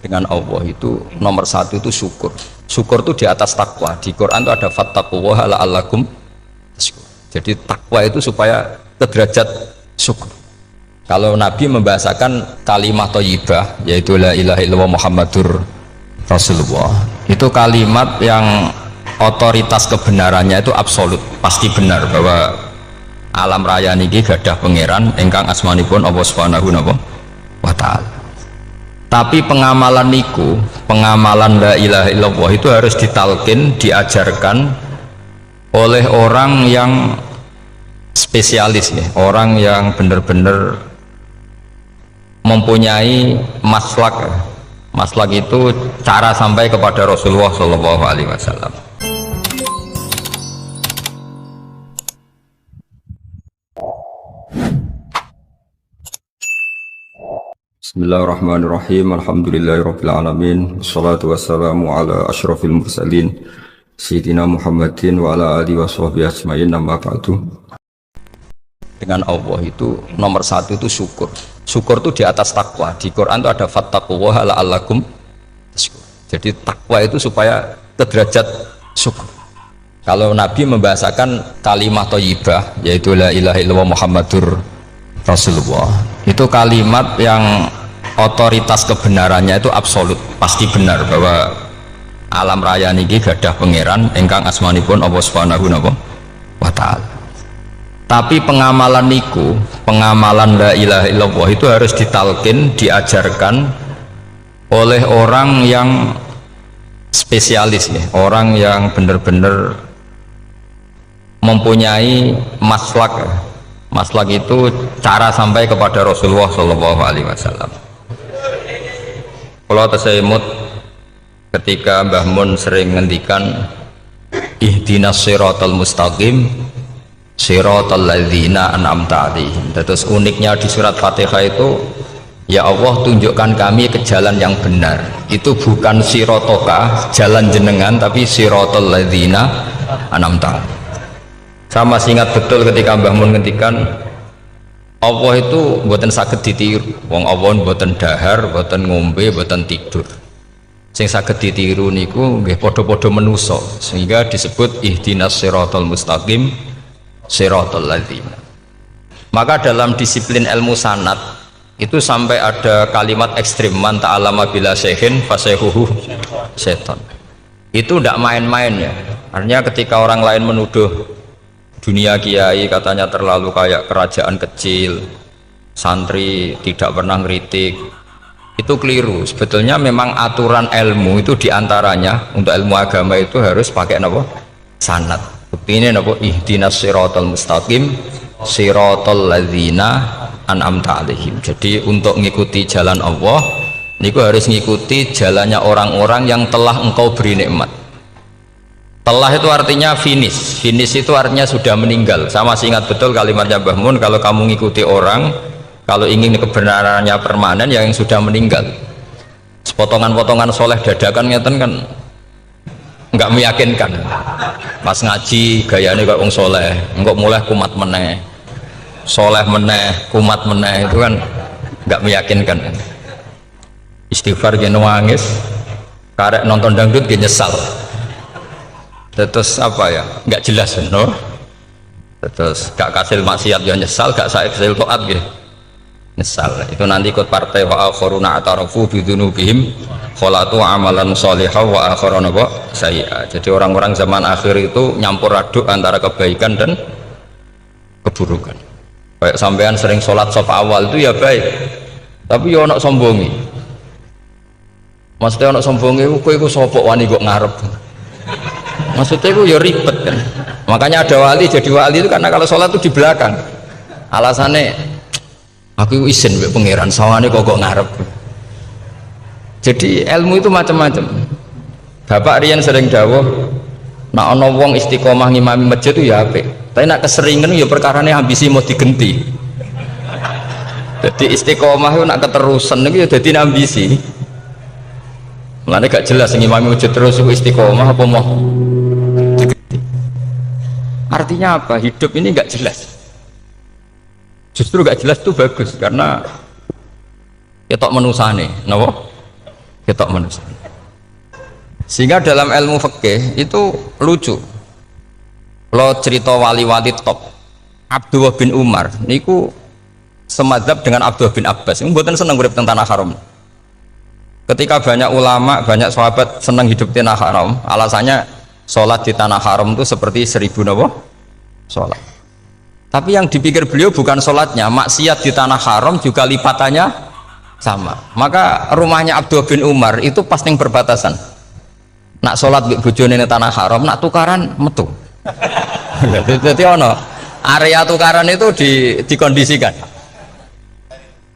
dengan Allah itu nomor satu itu syukur. Syukur itu di atas takwa. Di Quran itu ada fattaqullaha la'allakum tashkurun. Jadi takwa itu supaya ke derajat syukur. Kalau Nabi membahasakan kalimat thayyibah yaitu la ilaha illallah Muhammadur Rasulullah, itu kalimat yang otoritas kebenarannya itu absolut, pasti benar bahwa alam raya niki gadah pangeran ingkang asmanipun Allah Subhanahu wa taala. Tapi pengamalan niku, pengamalan la ilaha illallah itu harus ditalkin, diajarkan oleh orang yang spesialis nih, orang yang benar-benar mempunyai maslak. Maslak itu cara sampai kepada Rasulullah Shallallahu Alaihi Wasallam. Bismillahirrahmanirrahim. Alhamdulillahirabbil alamin. Wassalatu wassalamu ala asyrafil mursalin sayyidina Muhammadin wa ala alihi washabbihi ajmain. Amma ba'du. Dengan Allah itu nomor satu itu syukur. Syukur itu di atas takwa. Di Quran itu ada fattaqullaha la'allakum tashkurun. Jadi takwa itu supaya ke derajat syukur. Kalau Nabi membahasakan kalimat thayyibah yaitu la ilaha illallah Muhammadur Rasulullah, itu kalimat yang otoritas kebenarannya itu absolut, pasti benar bahwa alam raya niki gadah pangeran ingkang asmanipun Allah Subhanahu wa taala. Tapi pengamalan niku, pengamalan la ilaha illallah itu harus ditalkin, diajarkan oleh orang yang spesialis nih, orang yang benar-benar mempunyai maslak. Maslak itu cara sampai kepada Rasulullah Shallallahu Alaihi Wasallam. Kalau tersemut ketika Mbah Mun sering ngendikan ihdinas siratal mustaqim siratal ladzina an'amta 'alaihim. Terus uniknya di surat Fatihah itu, ya Allah tunjukkan kami ke jalan yang benar. Itu bukan sirotoka jalan jenengan, tapi siratal ladzina an'amta 'alaihim. Saya masih ingat betul ketika Mbah Mun ngendikan Allah itu mboten saged ditiru. Wong Allah mboten dahar, mboten ngombe, mboten tidur. Sing saged ditiru niku nggih padha-padha manusa, sehingga disebut ihdinas siratal mustaqim siratal ladzina. Maka dalam disiplin ilmu sanad itu sampai ada kalimat ekstrim, man ta'alama bila syekhin fasehuhu seton. Itu tidak main-main ya. Artinya ketika orang lain menuduh dunia kiai katanya terlalu kayak kerajaan kecil, santri tidak pernah ngeritik, itu keliru. Sebetulnya memang aturan ilmu itu diantaranya untuk ilmu agama itu harus pakai apa? Sanad. Bukti ini apa? Ihdinas siratal mustaqim siratal ladzina an'amta 'alaihim. Jadi untuk mengikuti jalan Allah niku harus mengikuti jalannya orang-orang yang telah engkau beri nikmat. Telah itu artinya finish. Finish itu artinya sudah meninggal. Saya masih ingat betul kalimatnya Mbah Mun, kalau kamu mengikuti orang, kalau ingin kebenarannya permanen, yang sudah meninggal. Potongan-potongan soleh dadakan ngeten kan nggak meyakinkan. Pas ngaji gayanya kayak wong soleh, enggak mulai kumat meneh, soleh meneh, kumat meneh, itu kan nggak meyakinkan. Istighfar gini nangis, karek nonton dangdut gini nyesal. Terus apa ya, nggak jelas no? Terus gak kasil maksiat ya nyesal, gak kasil toat gitu nyesal. Itu nanti ikut partai wa akharuna atarafu bidunubihim kholatu amalan sholihah wa akharuna sayyi'ah. Jadi orang-orang zaman akhir itu nyampur aduk antara kebaikan dan keburukan. Kayak sampean sering sholat saf awal itu ya baik, tapi ya ono sombongi. Maksudnya ono sombongi kowe iku sapa wani kok ngarep. Maksudnya itu ya ribet kan. Makanya ada wali jadi wali itu karena kalau sholat itu di belakang. Alasannya aku izin mbek pangeran sawane kok ngarep. Jadi ilmu itu macam-macam. Bapak Rian sering dawuh, nak ana wong istiqomah ngimami masjid itu ya apik. Tapi nak keseringan ya perkarane ambisi mau digenti. Jadi istiqomah itu nak keterusan itu ya dadi ambisi. Mulane gak jelas ngimami masjid terus itu istiqomah apa mau. Artinya apa? Hidup ini nggak jelas. Justru nggak jelas itu bagus karena ketok menusane, napa? ketok manusia. Sehingga dalam ilmu fikih itu lucu. Lo cerita wali-wali top Abdullah bin Umar niku semadzhab dengan Abdullah bin Abbas. Mboten seneng urip teng tanah haram. Ketika banyak ulama, banyak sahabat senang hidup di tanah haram, alasannya sholat di tanah haram itu seperti 1000 napa? Sholat. Tapi yang dipikir beliau bukan sholatnya, maksiat di tanah haram juga lipatannya sama. Maka rumahnya Abdullah bin Umar itu pas yang berbatasan. Nak sholat di bojone di tanah haram, nak tukaran metu. Jadi ono area tukaran itu dikondisikan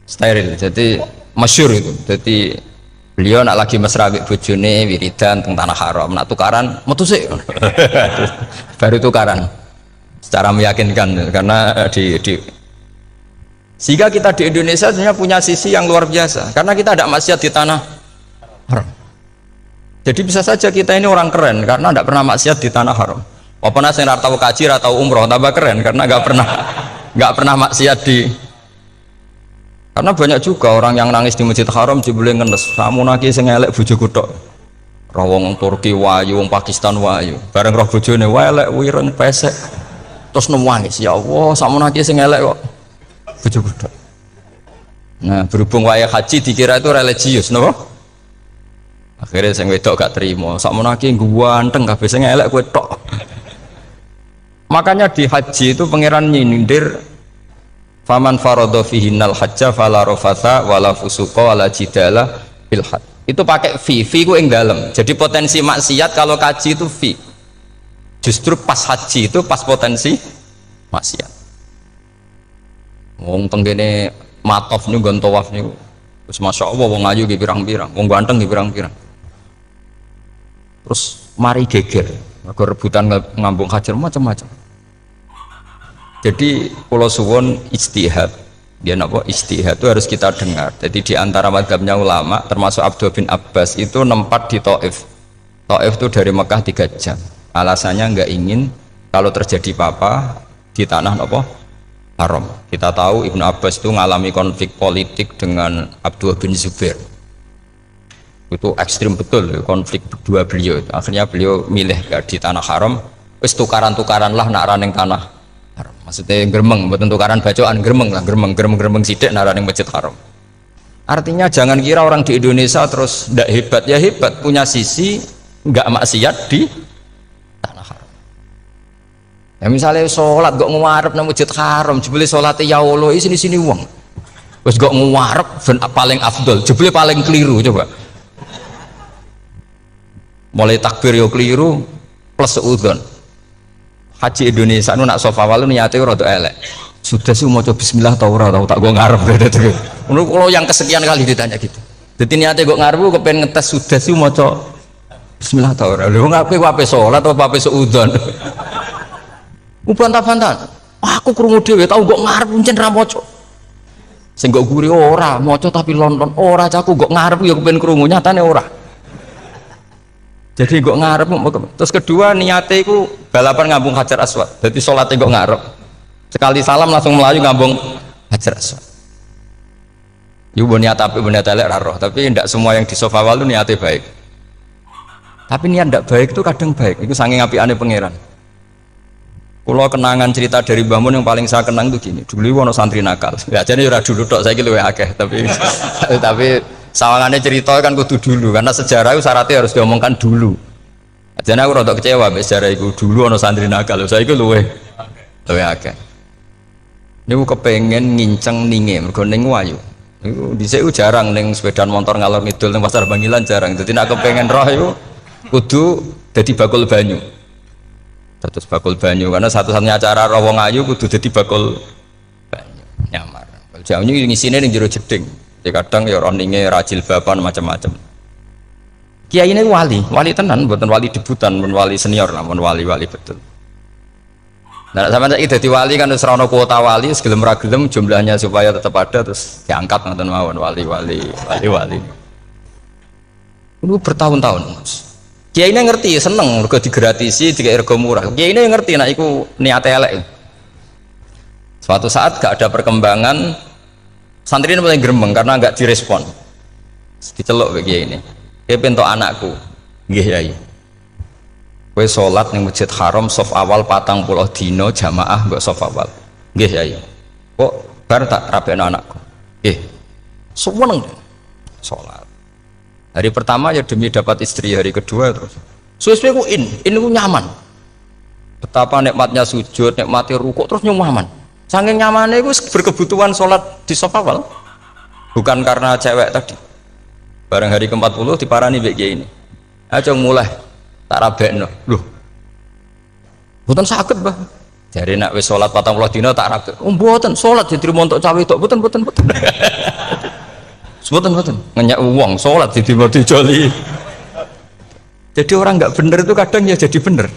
steril. Jadi masyhur itu. Jadi beliau nak lagi mesra di bojone wiridan teng tanah haram, nak tukaran metu sik. Baru tukaran. Secara meyakinkan karena sehingga kita di Indonesia sebenarnya punya sisi yang luar biasa karena kita ada maksiat di tanah haram. Jadi bisa saja kita ini orang keren karena tidak pernah maksiat di tanah haram. Walaupun saya nggak tahu kaji atau umroh tambah keren karena nggak pernah maksiat di. Karena banyak juga orang yang nangis di Masjid Haram jebule ngenes. Kamu naki sing elek bojoku tok. Rawong Turki wayu, wong Pakistan wayu. Bareng roh bojone elek wireng pesek. Terus nangis, ya Allah, sakmu naki sing elek kok bojoku tok. Nah, berhubung wayah haji dikira itu religius, napa? Akhirnya sing wedok gak terima, sakmono iki ganteng kabeh sing elek kowe tok. Makanya di haji itu pangeran nyindir faman faradha fihinnal hajja fala rafatha wala fusuqa wala jidala fil hajj. Itu pakai fi ku ing dalem. Jadi potensi maksiat kalau kaji itu fi. Justru pas haji itu pas potensi maksiat. Wong tenggene matof niku nggon tawaf niku. Wis masyaallah wong ayu ki pirang-pirang, wong ganteng ki pirang-pirang. Terus mari geger, mergo rebutan ngambung hajar macam-macam. Jadi pulau suwon ijtihad, dia napa ijtihad itu harus kita dengar. Jadi di antara mazhabnya ulama, termasuk Abdullah bin Abbas itu nempat di Taif. Taif itu dari Mekah 3 jam. Alasannya nggak ingin kalau terjadi apa-apa di tanah napa haram. Kita tahu Ibnu Abbas itu mengalami konflik politik dengan Abdullah bin Zubair. Itu ekstrim betul konflik berdua beliau. Akhirnya beliau milih di tanah haram. Wis tukaran-tukaran lah nak raneng tanah haram. Maksudnya gremeng, bukan tukaran bacaan gremeng lah, gremeng sidik nak raneng masjid haram. Artinya jangan kira orang di Indonesia terus ndak hebat, ya hebat, punya sisi nggak maksiat di tanah haram. Ya misalnya sholat kok ngarep nang masjid haram, jebule sholatnya ya Allah sini wong. Wis kok ngarep ben paling afdol, jebule paling keliru coba. Mulai takbir yo keliru plus seudon. Haji Indonesia nu nak sofa walu niate rada elek. Sudah sih mau coba bismillah tau ora tau tak gua ngarep gitu. Menurut kalau yang kesekian kali ditanya gitu. Jadi niate gua ngarep kepengen ngetes sudah sih mau coba bismillah tau ora. Lha ngapain gua ape salat atau ape seudon. Bantah-bantahan. Aku krungu dhewe tau gua ngarep pancen ra maca. Sing gak guri ora maca tapi lonton ora caku gak ngarep ya kepen krungu nyatane ora. Jadi gak ngarep. Terus kedua niatnya itu balapan ngambung hajar aswad. Jadi sholatnya gak ngarep. Sekali salam langsung melayu ngambung hajar aswad. Ibu niat tapi niat elek roh. Tapi tidak semua yang di sofa walu niatnya baik. Tapi niat tidak baik itu kadang baik. Itu saking apiane pangeran. Kalau kenangan cerita dari Mbah Mun yang paling saya kenang itu gini. Dulu wono santri nakal. Ya jadi ora dulu tok saya luwih akeh. Tapi sawangannya cerita kan kudu dulu karena sejarah itu syaratnya harus diomongkan dulu. Jadi aku rada kecewa sejarah itu dulu ono santri nakal. Saya itu luwih akeh. Ini aku kepengen nginceng ninge mergo ning wayu. Iku dhisik jarang ning sepeda motor ngalor ngidul ning pasar Bangilan jarang. Jadi nek kepengen roh iku kudu dadi bakul banyu. Terus bakul banyu karena satu-satunya cara roh wong ayu kudu dadi bakul banyu. Nyamar. Banyu ngisine ning jero jeding. Ya kadang ya roninge rajil bapan macam-macam. Kiai ini wali tenan, bukan wali debutan, bukan wali senior, namun wali betul. Nah, sama saya jadi wali kan terus rono kuota wali, segelem ragelem jumlahnya supaya tetap ada terus diangkat nonton mawon wali. Itu bertahun-tahun. Kiai ini ngerti, seneng, mergo digratisi, dikai rego murah. Kiai ini ngerti, nah iku niate elek. Suatu saat gak ada perkembangan. Santri ini mulai gremeng karena nggak direspon, diceluk bagi ini. pentok anakku. Nggih Yai. Kowe salat ning Masjid Haram saf awal 40 dina jamaah mbok saf awal. Nggih Yai. Kok bar tak rabekno anakku. Nggih. Seneng salat. Hari pertama ya demi dapat istri, hari kedua terus. Suwe-suwe ku ku nyaman. Betapa nikmatnya sujud, nikmati rukuk terus nyaman. Saking nyamannya itu berkebutuhan sholat di saf awal. Bukan karena cewek tadi. Barang hari ke-40 diparani mbek kiai ini. Aja mulai tak rabekno. Loh. Mboten saged, Mbah. Jare nek wis salat 40 dina tak rabek. Oh, mboten salat diterima untuk cawe tok. Mboten. Mboten. Ngenyak uang salat diterima dijoli. Jadi orang nggak bener itu kadang ya jadi bener.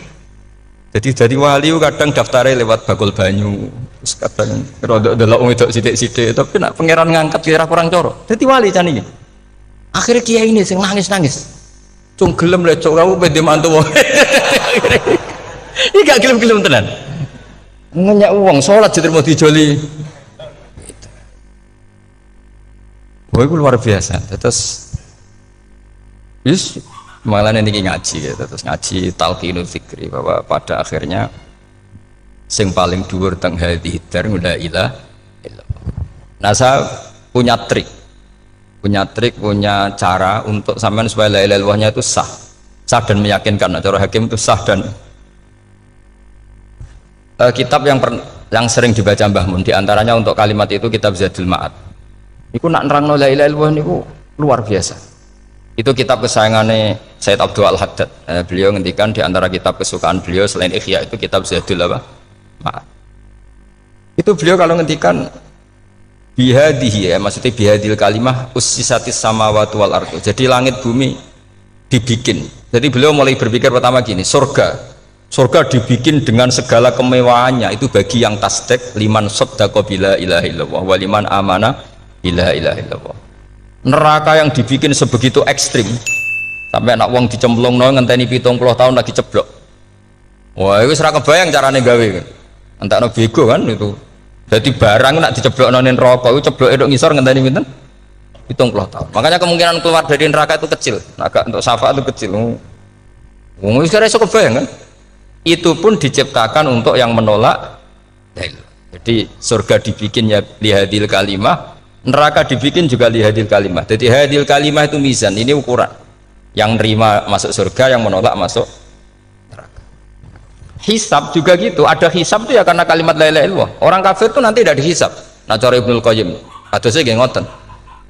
Jadi wali kadang daftarnya lewat bakul banyu, terus kadang rodok delok wedok sithik-sithik, tapi nak pangeran ngangkat kira kurang coro. Jadi wali can iki. Akhirnya kiai ini sing nangis. Cung gelem lecok kamu pede mantu wong. Iki gak gelem-gelem tenan. Ngenyak uang salat diterima dijoli. Wah, itu luar biasa. Terus malah ini ngaji gitu, terus ngaji talqinul fikri bahwa pada akhirnya sing paling dhuwur teng hadhihi dar la ilaha illallah. Nah, saya punya cara untuk sampean supaya la ilaha illallahnya itu sah dan meyakinkan. Nah, cara hakim itu sah dan kitab yang sering dibaca Mbah Mun diantaranya untuk kalimat itu kitab Zadul Ma'ad. Iku nak nerangno la ilaha illallah niku luar biasa. Itu kitab kesayangannya Sayyid Abdul Al-Haddad. Beliau ngendikan di antara kitab kesukaan beliau selain Ihya itu kitab Zadul Ma'ad. Itu beliau kalau ngendikan bihadihi, ya maksudnya bihadil kalimah ussisatis samawati wal ardu. Jadi langit bumi dibikin. Jadi beliau mulai berpikir pertama gini, surga dibikin dengan segala kemewahannya itu bagi yang tasdek liman saddaqa bila ilaha illallah wa liman amana bila ilaha illallah. Neraka yang dibikin sebegitu ekstrim sampai anak wong dicemplung ngenteni 70 tahun lagi ceblok. Wah, itu serah kebayang carane gawe. Entakno bego kan itu. Jadi barang nak diceblok nang neraka itu ceblok edok ngisor ngenteni pinten? 70 tahun. Makanya kemungkinan keluar dari neraka itu kecil. Agak untuk syafaat itu kecil. Wong wis kira iso kebayang kan? Itu pun diciptakan untuk yang menolak. Jadi surga dibikinnya lihadil kalimah, neraka dibikin juga lihadil kalimah. Jadi hadil kalimah itu mizan, ini ukuran yang nerima masuk surga, yang menolak masuk neraka. Hisab juga gitu, ada hisab itu ya karena kalimat la ilaha illallah. Orang kafir itu nanti tidak dihisab. Nah cara Ibnul Qayyim ada saya nggih ngoten,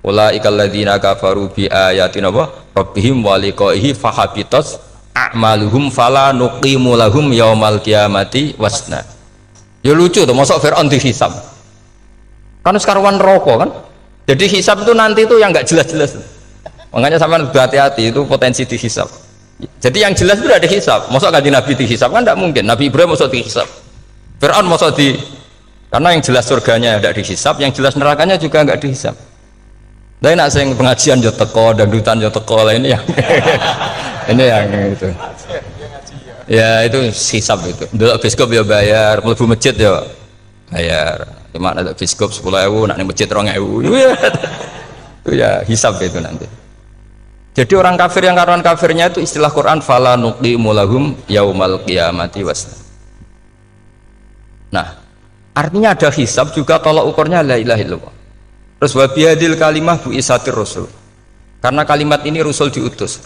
ulaikal ladzina kafaru bi ayatina rabbihim wa liqaihi fahabitat a'maluhum fala nuqimu lahum yaumal qiyamati wasna. Ya lucu tuh, masuk Fir'aun dihisab kan sekarang rokok kan. Jadi hisab itu nanti itu yang nggak jelas-jelas. Makanya sama berhati-hati itu potensi dihisab. Jadi yang jelas itu ada hisab. Masuk kanjeng Nabi dihisab kan tidak mungkin. Nabi Ibrahim masuk dihisab. Fir'aun masuk karena yang jelas surganya tidak dihisab, yang jelas nerakanya juga nggak dihisab. Tapi nak sing pengajian yo teko, dangdutan yo teko lah ini yang ini yang itu. Ya itu hisab itu. Dulu biskop ya bayar, mlebu masjid ya bayar. Cuma ada biskop 10.000, nak ning masjid 2.000. Itu ya hisab itu nanti. Jadi orang kafir yang karuan kafirnya itu istilah Quran fala nuqimu lahum yaumal qiyamati wasna. Nah, artinya ada hisab juga tolak ukurnya la ilaha illallah. Terus wa bihadil kalimah bu isatir rasul. Karena kalimat ini rasul diutus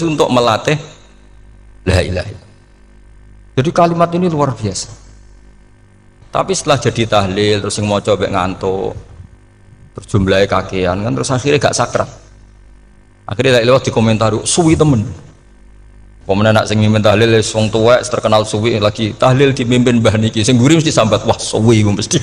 untuk melatih la ilaha illallah. Jadi kalimat ini luar biasa. Tapi setelah jadi tahlil terus yang mau coba ngantuk terus jumlahnya kakean kan, terus akhirnya gak sakral. Akhirnya lewat di komentar suwi temen pemenang nak sing mimpin tahlil wong tuwek terkenal suwi lagi tahlil dipimpin mbah niki sing mburi mesti sambat wah suwi mesti.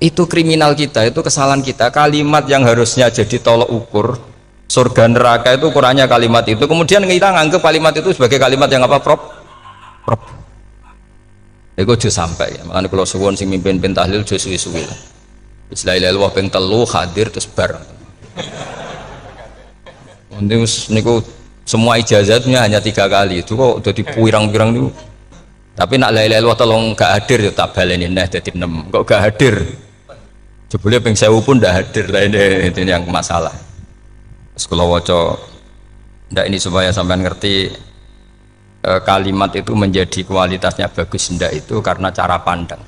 itu kriminal kita, itu kesalahan kita. Kalimat yang harusnya jadi tolok ukur surga neraka itu ukurannya kalimat itu, kemudian kita nganggap kalimat itu sebagai kalimat yang apa prop itu aja sampai ya. Makanya kalau suwon sing mimpin tahlil aja suwi-suwi lah. La ilaha illallah ping 3 hadir terus bar. Niku semua ijazatnya hanya 3 kali itu kok udah dipirang-pirang niku. Tapi nak la ilaha illallah tolong gak hadir ya tak baleni neh dadi 6. Kok gak hadir? Jebule ping 1000 pun ndak hadir lah, ini yang masalah. Terus kula waca ndak ini supaya sampean ngerti kalimat itu menjadi kualitasnya bagus ndak itu karena cara pandang.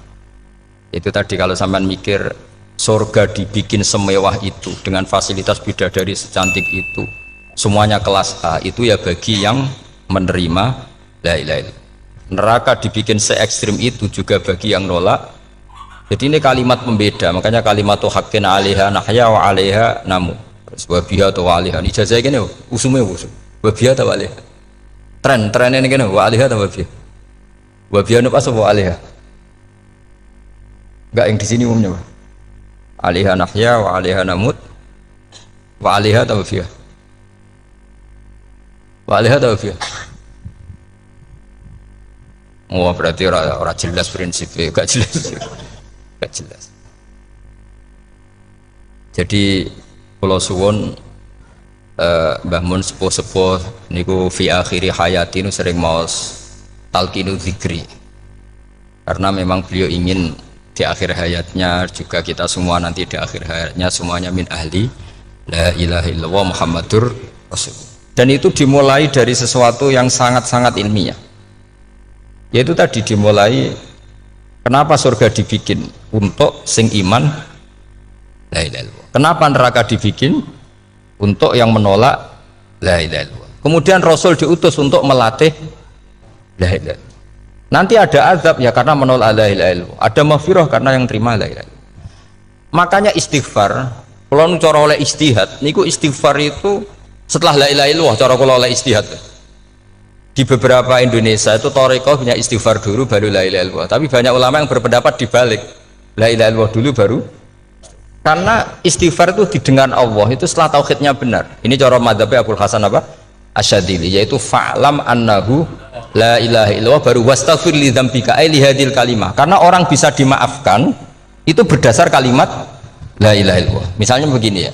Itu tadi kalau sampean mikir surga dibikin semewah itu dengan fasilitas bidadari secantik itu, semuanya kelas A, itu ya bagi yang menerima la ilaha illallah. Neraka dibikin se ekstrim itu juga bagi yang nolak. Jadi ini kalimat pembeda, makanya kalimat tuh hakin alaiha nahya wa alaiha namu. Wabiha atau alaiha ijazah gini usumnya usum wabiha atau alaiha tren ini gini wa alaiha atau wabiha nu pas wa alaiha enggak yang di sini umumnya alaiha nahya wa alaiha namut wa alaiha atau wabiha oh berarti orang jelas prinsipnya gak jelas jadi kula suwun Mbah Mun sepuh-sepuh niku fi akhiri hayati nu sering maos talqinu dzikri karena memang beliau ingin di akhir hayatnya juga kita semua nanti di akhir hayatnya semuanya min ahli la ilaha illallah Muhammadur Rasul. Dan itu dimulai dari sesuatu yang sangat-sangat ilmiah, yaitu tadi dimulai kenapa surga dibikin untuk sing iman la ilaha illallah. Kenapa neraka dibikin? Untuk yang menolak la ilaha illallah. Kemudian Rasul diutus untuk melatih la ilaha illallah. Nanti ada azab ya karena menolak la ilaha illallah. Ada maghfirah karena yang terima la ilaha illallah. Makanya istighfar, kalau cara oleh istihad, niku istighfar itu setelah la ilaha illallah cara kalau oleh istihad. Di beberapa Indonesia itu thariqah punya istighfar dulu baru la ilaha illallah. Tapi banyak ulama yang berpendapat dibalik. La ilaha illallah dulu baru, karena istighfar itu didengar Allah itu setelah tauhidnya benar. Ini cara madzhabnya Abul Hasan apa? Asyadili, yaitu fa'lam annahu la ilaha illallah baru wastaghfir li dzambika ai li hadil kalimah. Karena orang bisa dimaafkan itu berdasar kalimat la ilaha illallah. Misalnya begini ya.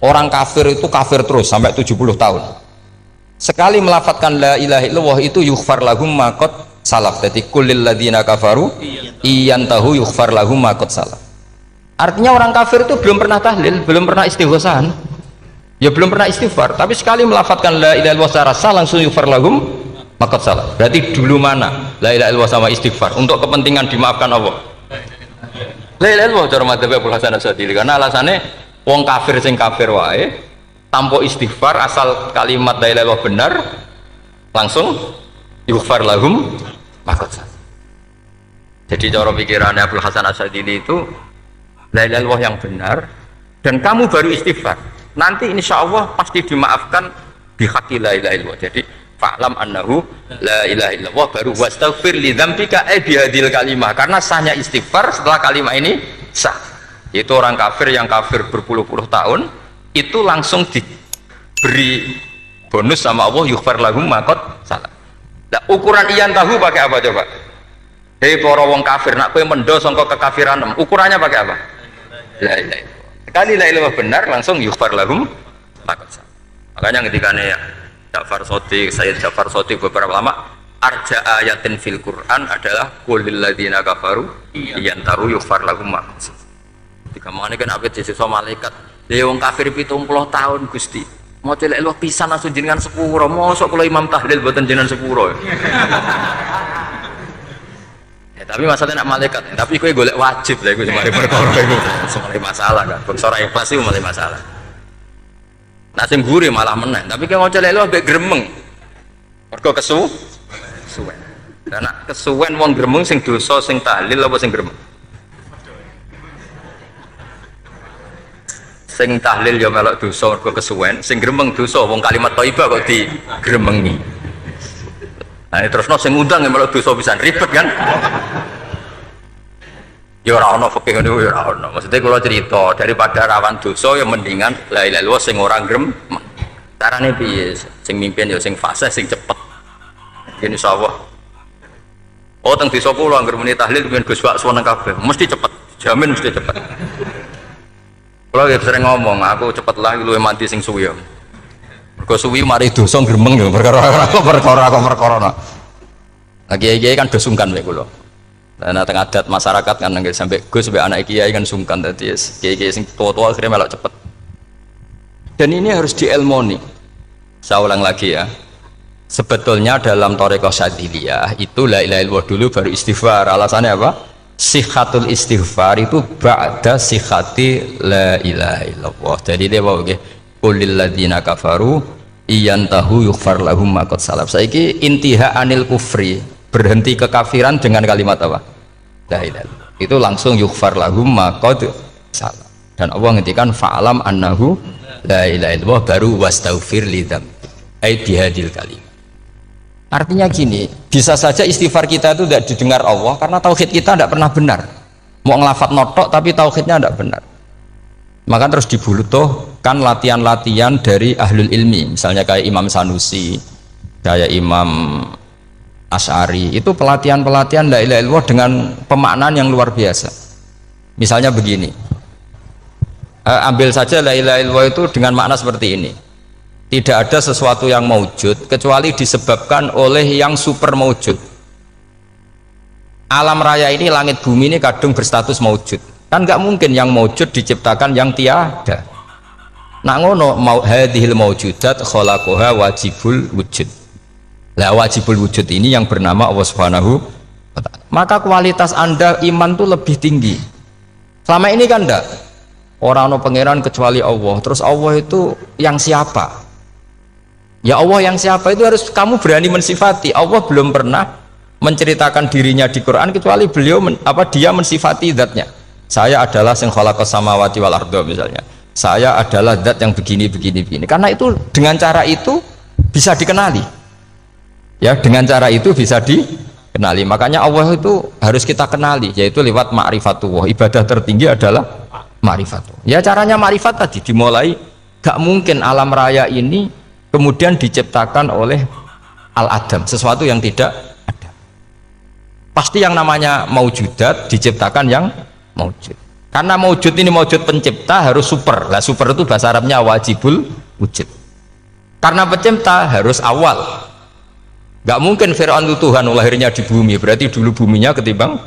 Orang kafir itu kafir terus sampai 70 tahun. Sekali melafadzkan la ilaha illallah itu yughfar lahum ma qad salaf. Jadi kullil ladzina kafaru iyantahu yughfar lahum ma qad salaf. Artinya orang kafir itu belum pernah tahlil, belum pernah istighosahan, ya belum pernah istighfar, tapi sekali melafadzkan la ilaha illallah secara sah langsung yughfar lahum maqad salah. Berarti dulu mana la ilaha illallah sama istighfar untuk kepentingan dimaafkan Allah? La ilaha illallah cara madzhab Abul Hasan Asyadili, karena alasannya wong kafir sing kafir wae tanpa istighfar asal kalimat la ilaha illallah benar langsung yughfar lahum maqad salah. Jadi cara pikirannya Abul Hasan Asyadili itu la ilaha illallah yang benar dan kamu baru istighfar, nanti insya Allah pasti dimaafkan bihaqi la ilaha illallah. Jadi fa'lam annahu la ilaha illallah baru wastaghfir li dzambika bihadil kalimah, karena sahnya istighfar setelah kalimat ini sah. Itu orang kafir yang kafir berpuluh-puluh tahun itu langsung diberi bonus sama Allah yughfar lahum ma qad salah. Nah, ukuran iyan tahu pakai apa coba? Hei para wong kafir nak kowe mendo sangka kekafiran, ukurannya pakai apa? La ilaha illallah. Sekali la ilaha benar langsung yughfar lahum maqad salah. Makanya ketika ya Ja'far Shadiq, Sayyid Ja'far Shadiq beberapa lama arja ayatin fil Quran adalah qulil ladzina kafaru iyantaru yughfar lahum maqad salah. Ketika mane kan apik disiksa malaikat. Lah wong kafir 70 tahun Gusti. Mau la ilaha pisan langsung jenengan sepuro. Mosok kula imam tahlil boten jenengan sepuro. Tapi masalahnya nak malaikat, tapi kue golek wajib lah, kue semari perkara itu, semari masalah kan, bersora ikhlas itu malah masalah. Nasib gurih malah menang, tapi kalau ngoceh lelo ambek gremeng, mergo kesuwen. Karena kesuwen wong gremeng sing dosa sing tahlil apa sing gremeng? Sing tahlil ya melok dosa mergo kesuwen, sing gremeng dosa wong kalimat thayyibah kok di gremengi. Nah, terus sing ngundang yang melok dosa pisan ribet kan? Ya ora ono fikih ngono ya ora ono. Maksudnya kalau cerita daripada rawan dosa ya mendingan la ilaha illallah sing ora grem. Carane piye? Sing mimpin ya sing fasih sing cepet. Yen insyaallah. Oh teng desa kula anggere muni tahlil ben Gus bakso nang kabeh, mesti cepet. Jamin mesti cepet. Kula ya sering ngomong, aku cepet lah luwih mati sing suwi. Mergo suwi mari dosa gremeng ya perkara. Lah kiai-kiai kan do sungkan mek kula. Nah tengah adat masyarakat kan nggak sampai Gus sampai anak kiai kan sungkan tadi kiai-kiai sing tua-tua akhirnya melok cepet. Dan ini harus diilmoni. Saya ulang lagi ya. Sebetulnya dalam Thariqah Syadziliyah itu la ilaha illallah dulu baru istighfar. Alasannya apa? Sihhatul istighfar itu ba'da sihhati la ilaha illallah. Jadi dia bawa nggih qulil ladzina kafaru iyantahu yughfar lahum ma qad salaf. Saiki intiha anil kufri, berhenti kekafiran dengan kalimat apa? La ilaha illallah. Itu langsung yughfar lahum ma qad salaf. Dan Allah ngendikan fa'alam annahu la ilaha illallah baru wastaghfir lidzam. Ai bihadil kalim. Artinya gini, bisa saja istighfar kita itu tidak didengar Allah karena tauhid kita tidak pernah benar. Mau ngelafat notok tapi tauhidnya tidak benar. Maka terus dibutuhkan latihan-latihan dari ahlul ilmi, misalnya kayak Imam Sanusi, kayak Imam Asy'ari, itu pelatihan-pelatihan la ilaha illallah dengan pemaknaan yang luar biasa. Misalnya begini, ambil saja la ilaha illallah itu dengan makna seperti ini. Tidak ada sesuatu yang maujud kecuali disebabkan oleh yang super maujud. Alam raya ini, langit bumi ini kadung berstatus maujud. Kan nggak mungkin yang maujud diciptakan yang tiada. Nak ngono mau hadhil maujudat khalaqaha wajibul wujud. Lah wajibul wujud ini yang bernama Allah Subhanahu wa ta'ala. Maka kualitas Anda iman tuh lebih tinggi. Selama ini kan enggak. Orang no pangeran kecuali Allah. Terus Allah itu yang siapa? Ya Allah yang siapa itu harus kamu berani mensifati. Allah belum pernah menceritakan dirinya di Quran kecuali beliau dia mensifati zatnya. Saya adalah sing khalaqas samawati wal ardha misalnya. Saya adalah zat yang begini. Karena itu dengan cara itu bisa dikenali. Ya, dengan cara itu bisa dikenali. Makanya Allah itu harus kita kenali, yaitu lewat ma'rifatullah. Ibadah tertinggi adalah ma'rifatullah. Ya caranya ma'rifat tadi dimulai. Gak mungkin alam raya ini kemudian diciptakan oleh al-adam, sesuatu yang tidak ada. Pasti yang namanya maujudat diciptakan yang maujud. Karena maujud ini maujud pencipta harus super. Lah super itu bahasa Arabnya wajibul wujud. Karena pencipta harus awal. Gak mungkin Fir'aun itu Tuhan lahirnya di bumi, berarti dulu buminya ketimbang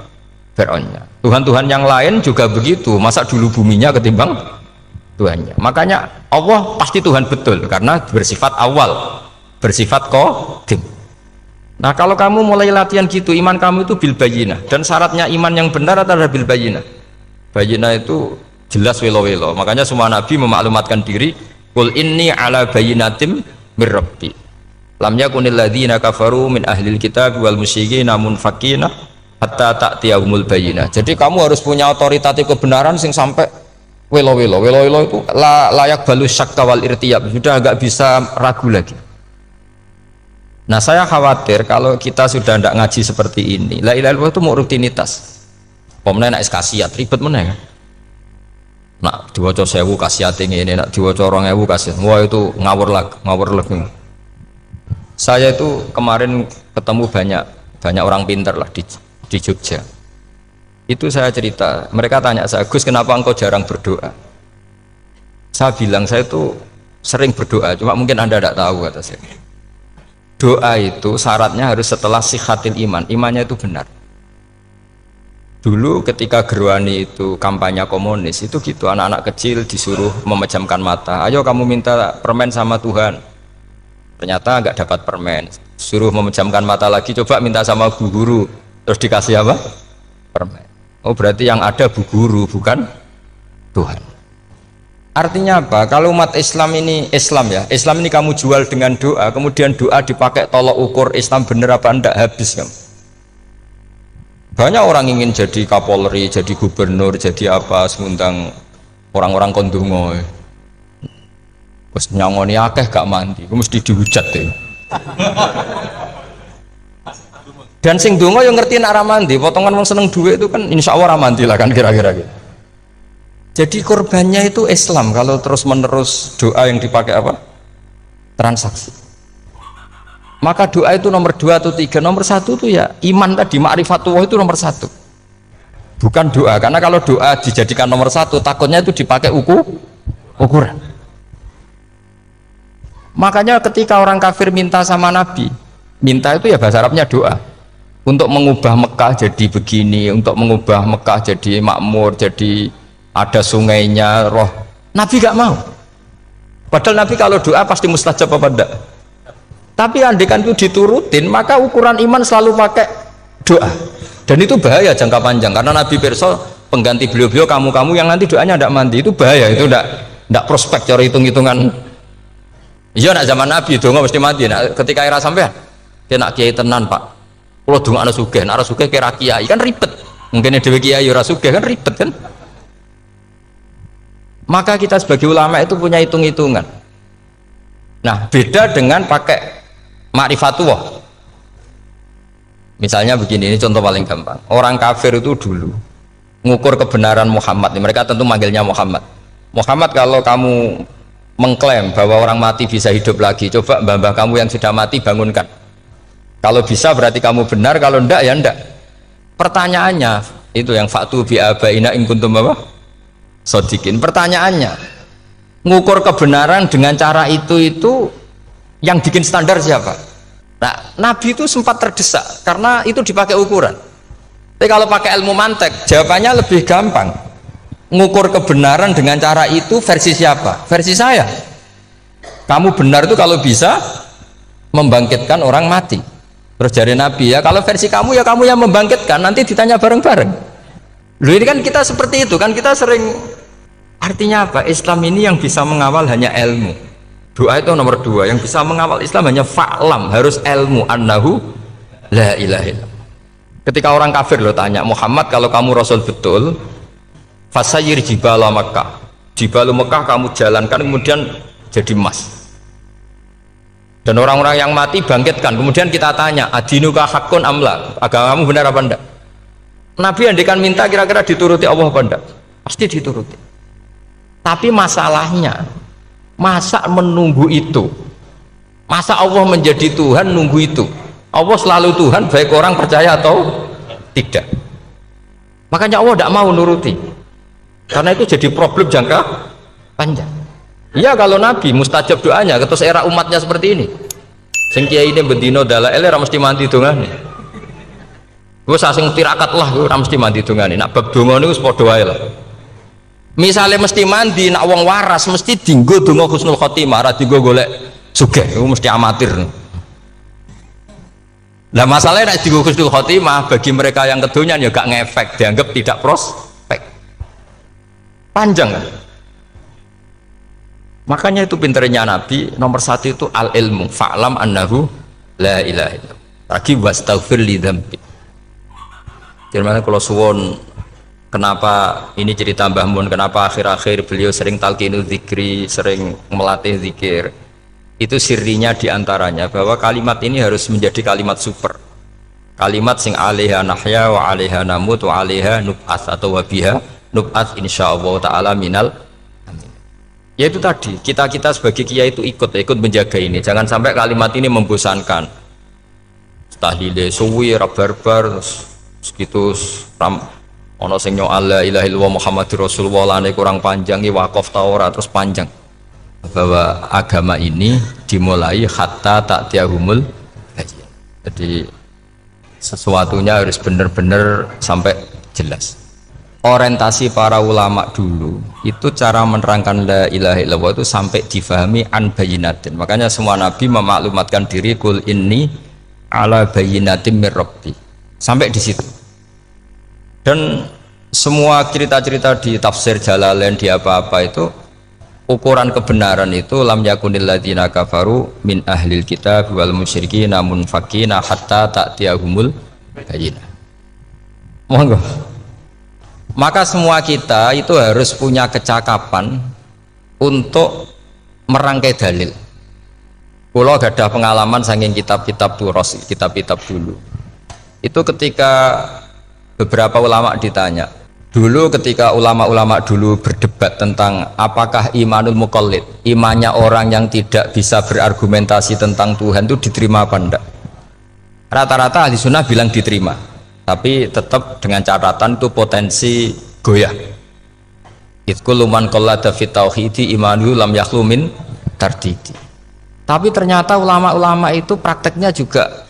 Fir'aunnya. Tuhan-Tuhan yang lain juga begitu, masa dulu buminya ketimbang Tuhannya. Makanya Allah pasti Tuhan betul karena bersifat awal, bersifat qadim. Nah kalau kamu mulai latihan gitu, iman kamu itu bil bayyinah. Dan syaratnya iman yang benar adalah bil bayyinah. Bayyinah itu jelas welo-welo. Makanya semua nabi memaklumatkan diri, qul inni ala bayyinatim mir rabbi lam yakunil ladzina kafaru min ahlil kitab wal musyrikin munfakina hatta ta'tiyahumul bayyinah. Jadi kamu harus punya otoritatif kebenaran sing sampai welo-welo itu layak balus syakka wal irtiyab, sudah agak bisa ragu lagi. Nah saya khawatir kalau kita sudah tidak ngaji seperti ini, la ilaha illallah itu mau rutinitas. Pemenang nak kasiat ribet mana kan? Nak diwaca 1000 kasiat ini, nak diwaca 2000 kasiat, wah itu ngawur lagi. Saya itu kemarin ketemu banyak orang pintar lah di Jogja. Itu saya cerita, mereka tanya saya, Gus kenapa engkau jarang berdoa? Saya bilang saya itu sering berdoa, cuma mungkin Anda tidak tahu kata saya. Doa itu syaratnya harus setelah sihhatil iman, imannya itu benar. Dulu ketika Gerwani itu kampanye komunis itu gitu, anak-anak kecil disuruh memejamkan mata, ayo kamu minta permen sama Tuhan. Ternyata nggak dapat permen, suruh memejamkan mata lagi, coba minta sama bu guru, terus dikasih apa? Permen. Oh berarti yang ada bu guru bukan Tuhan. Artinya apa? Kalau umat Islam ini Islam ini kamu jual dengan doa, kemudian doa dipakai tolok ukur Islam bener apa enggak, habis kamu. Banyak orang ingin jadi Kapolri, jadi gubernur, jadi apa, ngundang orang-orang kondungo. Terus nyangoni akeh gak mandi, mesti dihujat deh. Dan sing donga yang ngerti nak ramandi, potongan wong seneng duit itu kan insya Allah ramandi lah kan kira-kira gitu. Jadi korbannya itu Islam kalau terus menerus doa yang dipakai apa? Transaksi. Maka doa itu nomor 2 atau 3, nomor 1 itu ya iman tadi, ma'rifatullah itu nomor 1. Bukan doa, karena kalau doa dijadikan nomor 1 takutnya itu dipakai ukuran. Makanya ketika orang kafir minta sama Nabi, minta itu ya bahasa Arabnya doa. Untuk mengubah Mekah jadi begini, untuk mengubah Mekah jadi makmur, jadi ada sungainya, roh. Nabi gak mau. Padahal Nabi kalau doa pasti mustajab apa enggak? Tapi andikan itu diturutin, maka ukuran iman selalu pakai doa. Dan itu bahaya jangka panjang, karena Nabi pirsa pengganti beliau-beliau kamu-kamu yang nanti doanya tidak mandi, itu bahaya, itu tidak prospek cara hitung-hitungan. Iya nak zaman Nabi donga mesti mati. Nak ketika era sampean dia nak kiai tenan Pak, kalau donga ana sugih, nak ora sugih kira kiai kan ribet. Mungkin dhewe kiai ora sugih kan ribet kan. Maka kita sebagai ulama itu punya hitung-hitungan. Nah, beda dengan pakai ma'rifatullah. Misalnya begini, ini contoh paling gampang. Orang kafir itu dulu mengukur kebenaran Muhammad, mereka tentu manggilnya Muhammad. Muhammad, kalau kamu mengklaim bahwa orang mati bisa hidup lagi, coba mbah-mbah kamu yang sudah mati bangunkan. Kalau bisa berarti kamu benar, kalau ndak ya ndak. Pertanyaannya itu yang faktu bi abaina in kuntum apa? Sodikin. Pertanyaannya, ngukur kebenaran dengan cara itu yang bikin standar siapa? Nah, Nabi itu sempat terdesak karena itu dipakai ukuran. Tapi kalau pakai ilmu mantek, jawabannya lebih gampang. Ngukur kebenaran dengan cara itu versi siapa? Versi saya. Kamu benar itu kalau bisa membangkitkan orang mati. Terus dari Nabi, ya kalau versi kamu ya kamu yang membangkitkan, nanti ditanya bareng-bareng. Loh, ini kan kita seperti itu kan, kita sering. Artinya apa? Islam ini yang bisa mengawal hanya ilmu. Doa itu nomor 2, yang bisa mengawal Islam hanya fa'lam, harus ilmu annahu la ilaha illallah. Ketika orang kafir lo tanya, Muhammad kalau kamu Rasul betul, fasayir jibala Makkah, jibalu Mekah kamu jalankan kemudian jadi emas. Dan orang-orang yang mati bangkitkan, kemudian kita tanya, adinuka hakun amla, agamamu benar apa enggak? Nabi andikan minta kira-kira dituruti Allah apa enggak? Pasti dituruti. Tapi masalahnya, masa menunggu itu? Masa Allah menjadi Tuhan nunggu itu? Allah selalu Tuhan, baik orang percaya atau tidak. Makanya Allah tidak mau nuruti, karena itu jadi problem jangka panjang. Iya, kalau Nabi mustajab doanya, terus era umatnya seperti ini. Sing kiai ini bendino dalail ora mesti mandi dongane. Gue sasing tirakat lah, gue ora mesti mandi dongane. Nak bab donga niku wis padha wae lah. Misalnya mesti mandi, nak wong waras mesti dinggo donga husnul khotimah, ora dinggo golek sugih, itu mesti amatir. Nah masalahnya nak dinggo husnul khotimah bagi mereka yang kedonyan ya gak ngefek, dianggap tidak prospek. Panjang kan? Makanya itu pinternya Nabi, nomor 1 itu al ilmu, fa'lam annahu la ilaha illallah. Lagi wastaghfir li dzambi. Gimana kalau suwon, kenapa ini cerita Mbah Mun, kenapa akhir-akhir beliau sering talqinu zikri, sering melatih zikir? Itu sirinya diantaranya bahwa kalimat ini harus menjadi kalimat super, kalimat sing alaiha nahya wa alaiha namut wa alaiha nub'ats atau wabiha nub'ats insyaallah ta'ala minal amin. Ya itu tadi, kita sebagai kiai itu ikut menjaga ini, jangan sampai kalimat ini membosankan. Tahlile suwi barbar segitu ono sing nyoal la ilaha illallah Muhammadur Rasulullah lane kurang panjang iki wakaf ta ora, terus panjang. Bahwa agama ini dimulai hatta ta'tiyahumul bayyinah. Jadi sesuatunya harus benar-benar sampai jelas. Orientasi para ulama dulu itu cara menerangkan la ilaha illallah itu sampai difahami an bayyinatin. Makanya semua nabi memaklumatkan diri kul inni ala bayyinatin mir rabbi. Sampai di situ. Dan semua cerita-cerita di tafsir Jalalain di apa-apa itu ukuran kebenaran itu lam yakunil ladzina kafaru min ahlil kitab wal musyrikin namun fakina hatta ta'tiyahumul bayyinah. Monggo. Maka semua kita itu harus punya kecakapan untuk merangkai dalil. Kalau gak ada pengalaman saking kitab-kitab turos, kitab-kitab dulu. Itu ketika beberapa ulama ditanya, dulu ketika ulama-ulama dulu berdebat tentang apakah imanul muqallid, imannya orang yang tidak bisa berargumentasi tentang Tuhan itu diterima apa enggak, rata-rata ahli sunnah bilang diterima, tapi tetap dengan catatan itu potensi goyah. Itkul man qallada fit tauhidi imanu lam yakhlu min tardidi. Tapi ternyata ulama-ulama itu prakteknya juga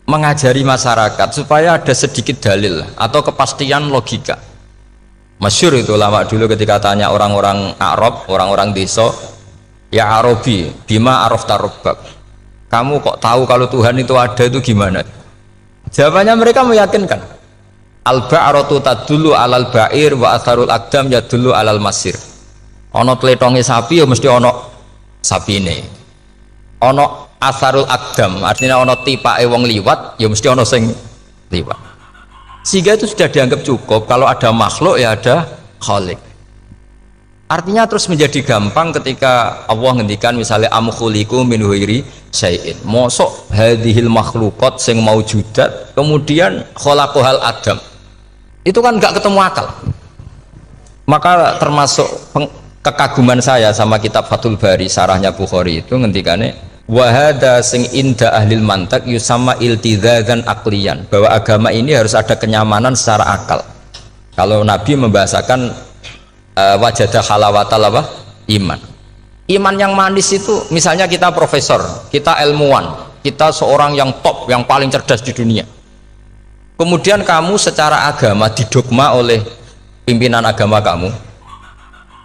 mengajari masyarakat supaya ada sedikit dalil atau kepastian logika. Masyhur itu ulama dulu ketika tanya orang-orang Arab, orang-orang desa, Ya Arabi, bima arafta rabbak. Kamu kok tahu kalau Tuhan itu ada, itu gimana? Jawabannya mereka meyakinkan. Al-ba'ratu tadullu alal ba'ir wa atharul aqdam yadullu alal masir. Ono tletonge sapi ya mesti ono sapine. Ono atharul aqdam, artinya ono tipake wong liwat ya mesti ono sing liwat. Sehingga itu sudah dianggap cukup kalau ada makhluk ya ada khalik. Artinya terus menjadi gampang ketika Allah ngendikan misalnya am khuliqu min ghairi syai'in. Mosok hadhil makhluqat sing maujudat kemudian khalaqahal adam. Itu kan enggak ketemu akal. Maka termasuk kekaguman saya sama kitab Fathul Bari sarahnya Bukhari itu ngendikane wa hadza sing inda ahlil mantak yusamma iltidzadzan aqliyan, bahwa agama ini harus ada kenyamanan secara akal. Kalau Nabi membahasakan wajadah halawatal apa? Iman yang manis itu misalnya kita profesor, kita ilmuwan, kita seorang yang top, yang paling cerdas di dunia, kemudian kamu secara agama didogma oleh pimpinan agama kamu,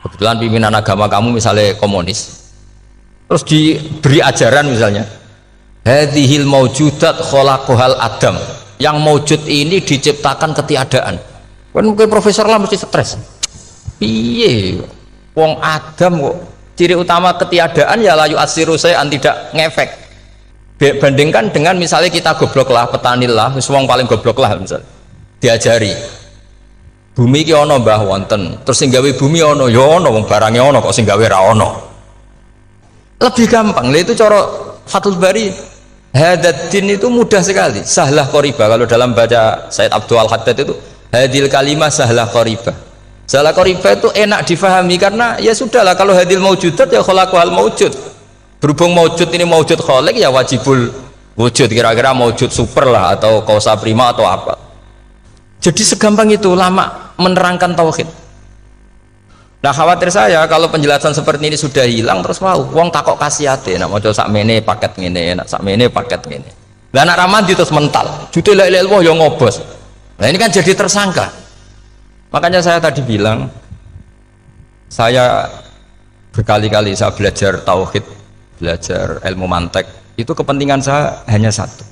kebetulan pimpinan agama kamu misalnya komunis, terus diberi ajaran misalnya hadhil maujudat khalaqahal adam, yang maujud ini diciptakan ketiadaan. Kan mungkin profesor lah mesti stres. Piye wong Adam kok ciri utama ketiadaan ya layu asiru saya tidak ngefek. Bandingkan dengan misalnya kita goblok lah, petani lah, wong paling goblok lah misalnya diajari bumi ki ono mbah wonten, terus sing gawe bumi ono ya ono, wong barange ono kok sing gawe ra ono. Lebih gampang. Lah itu cara Fathul Bari hadaddin itu mudah sekali, sahlah qoriba. Kalau dalam baca Said Abdul Haddad itu hadil kalimah sahlah qoriba. Salah qoriba itu enak difahami karena ya sudahlah, kalau hadil maujudat ya khalaqahal maujud. Berhubung maujud ini maujud khaliq ya wajibul wujud, kira-kira maujud super lah atau kausa prima atau apa. Jadi segampang itu lama menerangkan tauhid. Nah khawatir saya kalau penjelasan seperti ini sudah hilang terus mau wong takok kasihate nak maca sakmene paket ngene, nak sakmene paket ngene. Lah anak ramadi terus mental. Jute la ilaha illallah ya ngobos. Nah ini kan jadi tersangka. Makanya saya tadi bilang, saya berkali-kali saya belajar tauhid, belajar ilmu mantek, itu kepentingan saya hanya satu,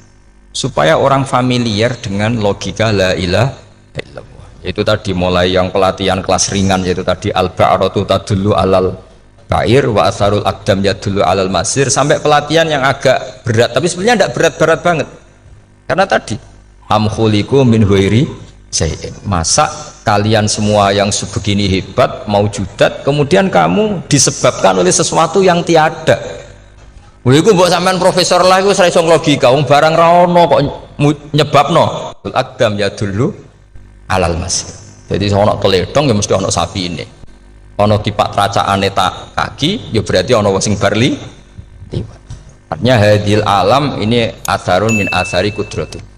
supaya orang familiar dengan logika la ilaha illallah. Itu tadi mulai yang pelatihan kelas ringan, yaitu tadi al-ba'ratu tadullu alal ba'ir wa atharul aqdam yadullu alal masir, sampai pelatihan yang agak berat, tapi sebenarnya tidak berat-berat banget. Karena tadi am khuliqu min ghairi syai'in, masa kalian semua yang sebegini hebat maujudat kemudian kamu disebabkan oleh sesuatu yang tiada. Iku mbok sampean profesor lah iku ora iso logika, wong barang ra ono kok nyebabno. Al-aqdam ya dulu alal masir. Jadi ono teledong ya mesti ono sapine. Ono tipak tracaane tak kaki ya berarti ono sing barli liwat. Artinya hadil alam ini atharun min athari qudrati.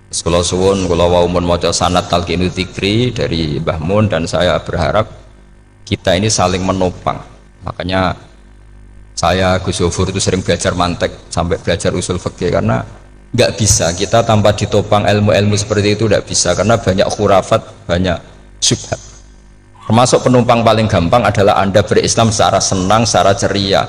Kalau suwun, kalau mau maca sanad talqinu dzikri dari Mbah Mun, dan saya berharap kita ini saling menopang. Makanya saya Gus Yofur itu sering belajar mantek sampai belajar usul fikih, karena nggak bisa kita tanpa ditopang ilmu-ilmu seperti itu, nggak bisa, karena banyak khurafat, banyak syubhat. Termasuk penumpang paling gampang adalah Anda berislam secara senang, secara ceria.